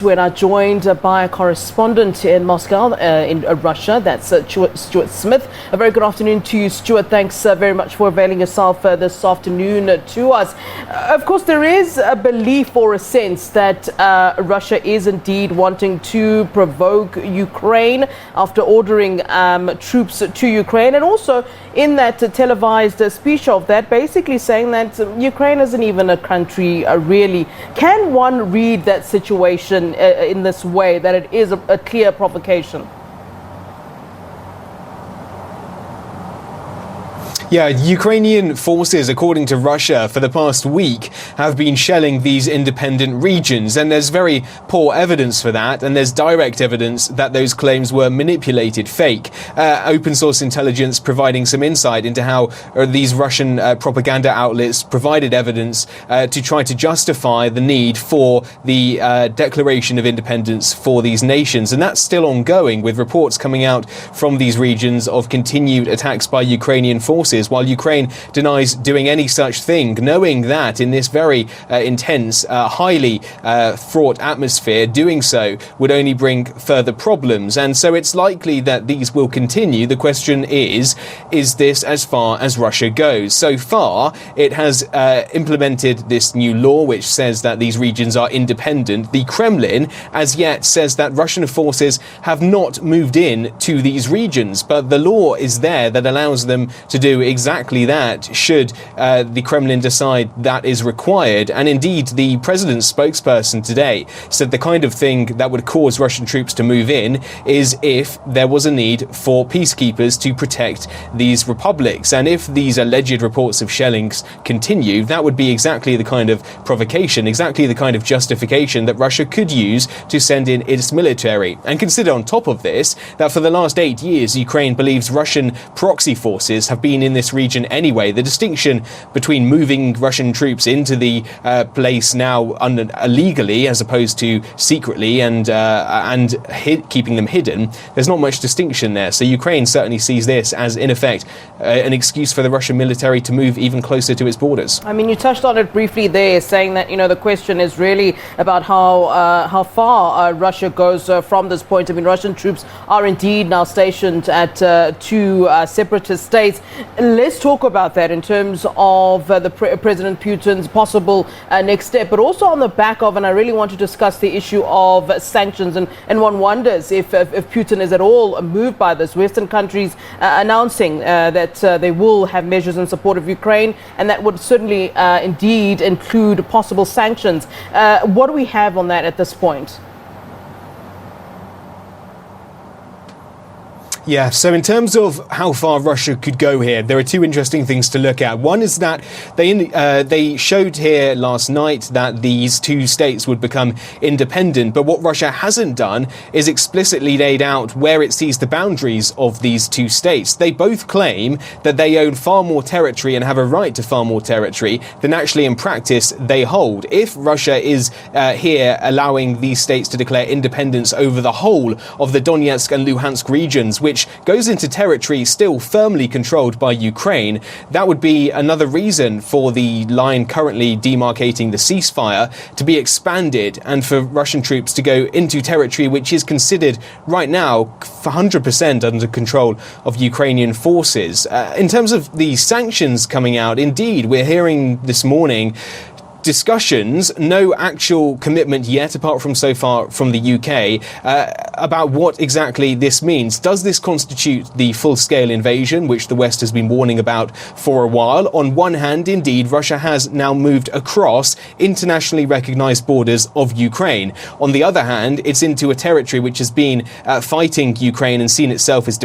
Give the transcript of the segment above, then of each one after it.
We're now joined by a correspondent in Moscow, in Russia. That's Stuart Smith. A very good afternoon to you, Stuart. Thanks very much for availing yourself this afternoon to us. Of course, there is a belief or a sense that Russia is indeed wanting to provoke Ukraine after ordering troops to Ukraine, and also in that televised speech of that, basically saying that Ukraine isn't even a country really. Can one read that situation in this way, that it is a clear provocation? Yeah, Ukrainian forces, according to Russia, for the past week have been shelling these independent regions, and there's very poor evidence for that, and there's direct evidence that those claims were manipulated, fake. Open source intelligence providing some insight into how these Russian propaganda outlets provided evidence to try to justify the need for the declaration of independence for these nations, and that's still ongoing, with reports coming out from these regions of continued attacks by Ukrainian forces, while Ukraine denies doing any such thing, knowing that in this very intense, highly fraught atmosphere, doing so would only bring further problems. And so it's likely that these will continue. The question is this as far as Russia goes? So far, it has implemented this new law which says that these regions are independent. The Kremlin, as yet, says that Russian forces have not moved in to these regions, but the law is there that allows them to do exactly that, should the Kremlin decide that is required. And indeed, the president's spokesperson today said the kind of thing that would cause Russian troops to move in is if there was a need for peacekeepers to protect these republics. And if these alleged reports of shellings continue, that would be exactly the kind of provocation, exactly the kind of justification that Russia could use to send in its military. And consider on top of this that for the last 8 years, Ukraine believes Russian proxy forces have been in this region anyway. The distinction between moving Russian troops into the place now illegally as opposed to secretly and keeping them hidden, there's not much distinction there. So Ukraine certainly sees this as, in effect, an excuse for the Russian military to move even closer to its borders. I mean, you touched on it briefly there, saying that, the question is really about how far Russia goes from this point. I mean, Russian troops are indeed now stationed at two separatist states. Let's talk about that in terms of President Putin's possible next step, but also on the back of, and I really want to discuss the issue of sanctions, and one wonders if Putin is at all moved by this. Western countries announcing that they will have measures in support of Ukraine, and that would certainly indeed include possible sanctions. What do we have on that at this point? Yeah, so in terms of how far Russia could go here, there are two interesting things to look at. One is that they showed here last night that these two states would become independent, but what Russia hasn't done is explicitly laid out where it sees the boundaries of these two states. They both claim that they own far more territory and have a right to far more territory than actually in practice they hold. If Russia is here allowing these states to declare independence over the whole of the Donetsk and Luhansk regions, which goes into territory still firmly controlled by Ukraine, that would be another reason for the line currently demarcating the ceasefire to be expanded and for Russian troops to go into territory which is considered right now 100% under control of Ukrainian forces. In terms of the sanctions coming out, indeed, we're hearing this morning discussions, no actual commitment yet, apart from so far from the UK, about what exactly this means. Does this constitute the full-scale invasion, which the West has been warning about for a while? On one hand, indeed, Russia has now moved across internationally recognized borders of Ukraine. On the other hand, it's into a territory which has been fighting Ukraine and seen itself as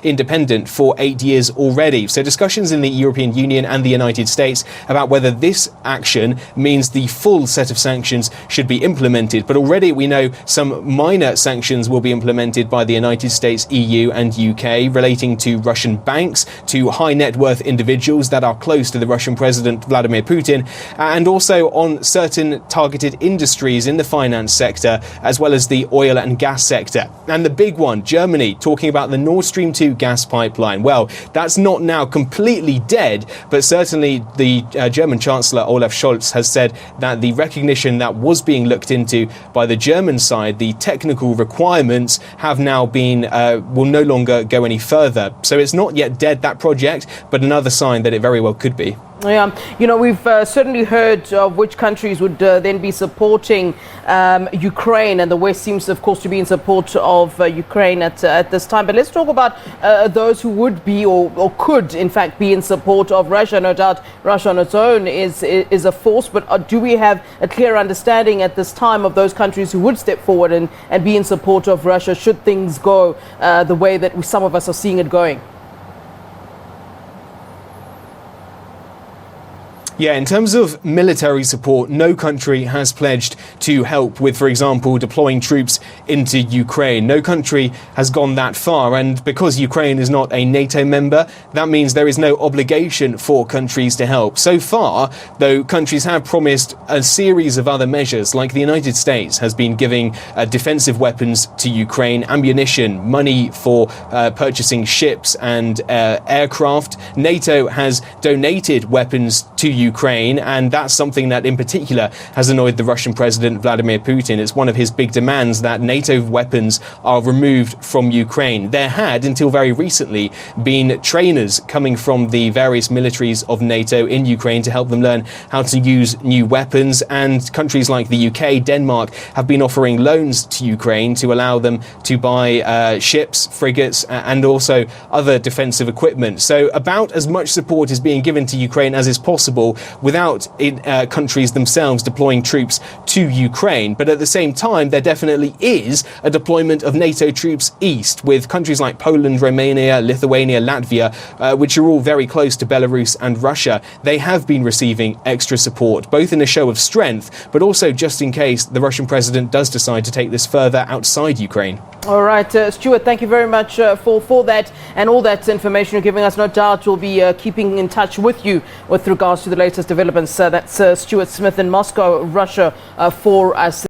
independent for 8 years already. So discussions in the European Union and the United States about whether this action means the full set of sanctions should be implemented. But already we know some minor sanctions will be implemented by the United States, EU and UK relating to Russian banks, to high net worth individuals that are close to the Russian President Vladimir Putin, and also on certain targeted industries in the finance sector, as well as the oil and gas sector. And the big one, Germany, talking about the Nord Stream 2 gas pipeline. Well, that's not now completely dead, but certainly the German Chancellor Olaf Scholz reports, has said that the recognition that was being looked into by the German side, the technical requirements, have now been will no longer go any further. So it's not yet dead, that project, but another sign that it very well could be. Yeah, we've certainly heard of which countries would then be supporting Ukraine, and the West seems, of course, to be in support of Ukraine at this time. But let's talk about those who would be or could, in fact, be in support of Russia. No doubt Russia on its own is a force, but do we have a clear understanding at this time of those countries who would step forward and be in support of Russia should things go the way that some of us are seeing it going? Yeah, in terms of military support, no country has pledged to help with, for example, deploying troops into Ukraine. No country has gone that far, and because Ukraine is not a NATO member, that means there is no obligation for countries to help. So far, though, countries have promised a series of other measures, like the United States has been giving defensive weapons to Ukraine, ammunition, money for purchasing ships and aircraft. NATO has donated weapons to Ukraine, and that's something that in particular has annoyed the Russian President Vladimir Putin. It's one of his big demands that NATO weapons are removed from Ukraine. There had, until very recently, been trainers coming from the various militaries of NATO in Ukraine to help them learn how to use new weapons, and countries like the UK, Denmark, have been offering loans to Ukraine to allow them to buy ships, frigates, and also other defensive equipment. So about as much support is being given to Ukraine as is possible without countries themselves deploying troops to Ukraine. But at the same time, there definitely is a deployment of NATO troops east, with countries like Poland, Romania, Lithuania, Latvia, which are all very close to Belarus and Russia. They have been receiving extra support, both in a show of strength, but also just in case the Russian president does decide to take this further outside Ukraine. All right, Stuart, thank you very much for that and all that information you're giving us. No doubt we'll be keeping in touch with you with regards to the latest developments. That's Stuart Smith in Moscow, Russia, for us.